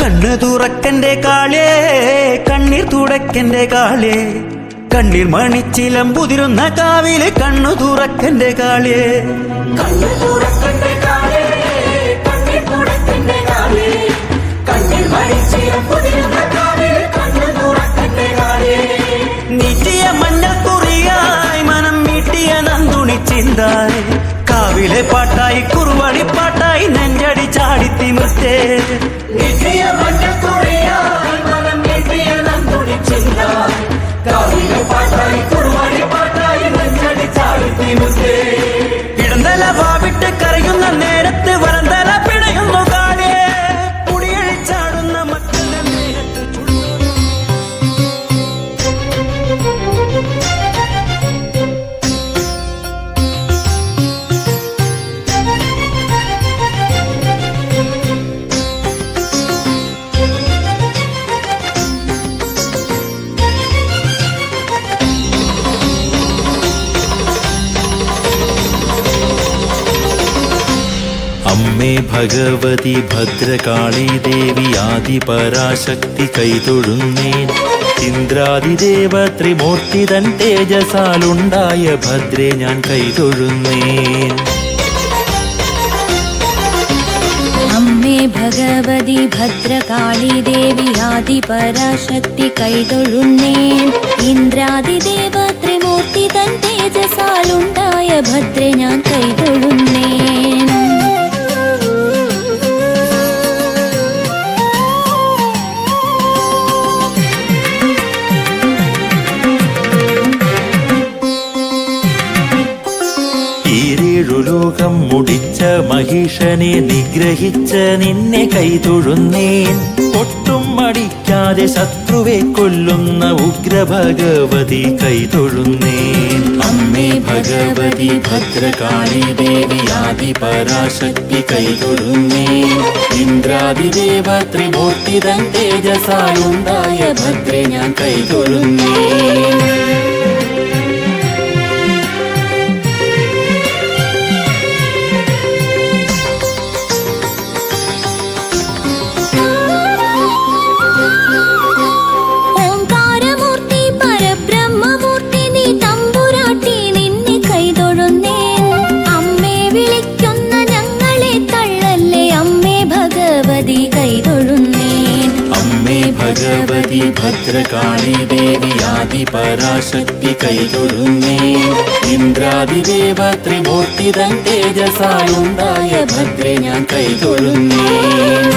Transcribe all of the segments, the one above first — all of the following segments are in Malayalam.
കണ്ണു തുറക്കന്റെ കാളേ കണ്ണീർ തുടക്കന്റെ കാളേ കണ്ണീർ മണിച്ചിലമ്പുതിരുന്ന കാവിലെ കണ്ണു തുറക്കന്റെ കാളേ നീട്ടിയ മഞ്ഞക്കുറിയായി മനം മീട്ടിയ നന്ദുണി ചിന്തായി കാവിലെ പാട്ടായി കുറുവടി പാട്ടായി നെഞ്ചടി ചാടി തിമിർത്തേ ഇടന്തല വാവിട്ട് കരയുന്ന നേരത്ത് വരന്തല പിടയുന്നു കാടേ കുടിയഴിച്ചാടുന്ന മക്കളുടെ നേരത്ത് അമ്മേ ഭഗവതി ഭദ്രകാളി ദേവി ആദിപരാശക്തി കൈതൊഴുന്നേൻ ഇന്ദ്രാദിദേവ ത്രിമൂർത്തി തൻ തേജസാലുണ്ടായ ഭദ്രേ ഞാൻ കൈതൊഴുന്നേൻ അമ്മേ ഭഗവതി ഭദ്രകാളി ദേവി ആദിപരാശക്തി കൈതൊഴുന്നേൻ ഇന്ദ്രാദിദേവ ത്രിമൂർത്തി തൻ തേജസാലുണ്ടായ ഭദ്രേ ഞാൻ കൈതൊഴുന്നേൻ ലോകം മുടിച്ച മഹിഷനെ നിഗ്രഹിച്ച നിന്നെ കൈതൊഴുന്നേൻ ഒട്ടും മടിക്കാതെ ശത്രുവെ കൊല്ലുന്ന ഉഗ്രഭഗവതി കൈതൊഴുന്നേൻ അമ്മേ ഭഗവതി ഭദ്രകാളി ദേവി ആദിപരാശക്തി കൈതൊഴുന്നേൻ ഇന്ദ്രാദിദേവ ത്രിമൂർത്തി തൻ തേജസാലുണ്ടായ ഭദ്രേ ഞാൻ കൈതൊഴുന്നേൻ ഭഗവതി ഭദ്രകാളി ദേവി ആദിപരാശക്തി കൈതൊഴുന്നേൻ ഇന്ദ്രാദിദേവ ത്രിമൂർത്തി തൻ തേജസാലുണ്ടായ ഭദ്രേ ഞാൻ കൈതൊഴുന്നേൻ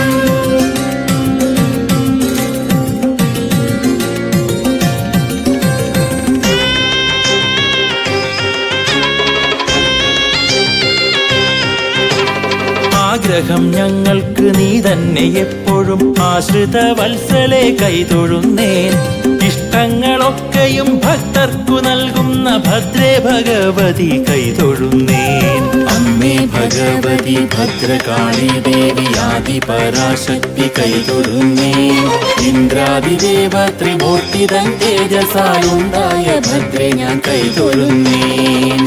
ആഗ്രഹം ഞങ്ങൾക്ക് നീ തന്നെ എപ്പോഴും ആശ്രിത വത്സലെ കൈതൊഴുന്നേൻ ഇഷ്ടങ്ങളൊക്കെയും ഭക്തർക്കു നൽകുന്ന ഭദ്രേ ഭഗവതി കൈതൊഴുന്നേൻ അമ്മേ ഭഗവതി ഭദ്രകാളി ദേവി ആദിപരാശക്തി കൈതൊഴുന്നേൻ ഇന്ദ്രാദിദേവ ത്രിമൂർത്തി തൻ തേജസാലുണ്ടായ ഭദ്രേ ഞാൻ കൈതൊഴുന്നേൻ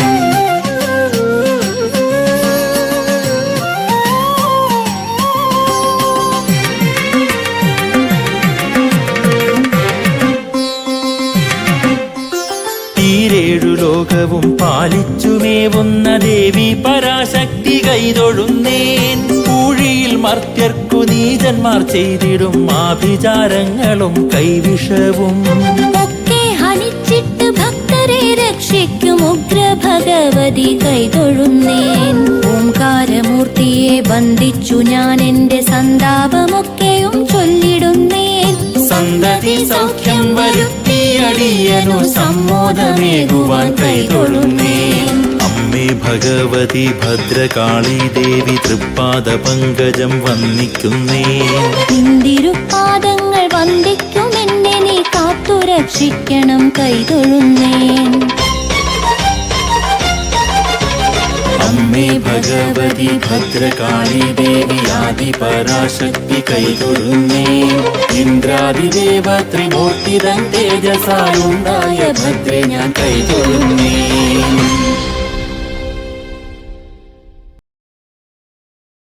ലോകവും പാലിച്ചുമേവുന്ന ദേവി പരാശക്തി കൈതൊഴുന്നേൻ പൂഴിയിൽ മർത്യർക്കു നീചന്മാർ ചെയ്തിടും ആഭിചാരങ്ങളും കൈവിഷവും ഒക്കെ ഹനിച്ചിട്ട് ഭക്തരെ രക്ഷിക്കും ഉഗ്രഭഗവതി കൈതൊഴുന്നേൻ ഓംകാരമൂർത്തിയെ ബന്ധിച്ചു ഞാൻ എന്റെ സന്താപമൊക്കെയും ചൊല്ലിടുന്നേൻ സന്തതി സൗഖ്യം വരുത്തിയടിയനു സമ്മോദമേകുവാൻ കൈതൊഴുന്നേൻ അമ്മേ ഭഗവതി ഭദ്രകാളി ദേവി തൃപ്പാദ പങ്കജം വന്ദിക്കുന്നേൻ ഇന്ദിരുപാദങ്ങൾ വന്ദിക്കും എന്നെ നീ കാത്തുരക്ഷിക്കണം കൈതൊഴുന്നേൻ അമ്മേ ഭഗവതി ഭദ്രകാളി ദേവി ആദിപരാശക്തി കൈതൊഴുന്നേൻ ഇന്ദ്രാദിദേവ ത്രിമൂർത്തി തൻ തേജസാലുണ്ടായ ഭദ്രേ ഞാൻ കൈതൊഴുന്നേൻ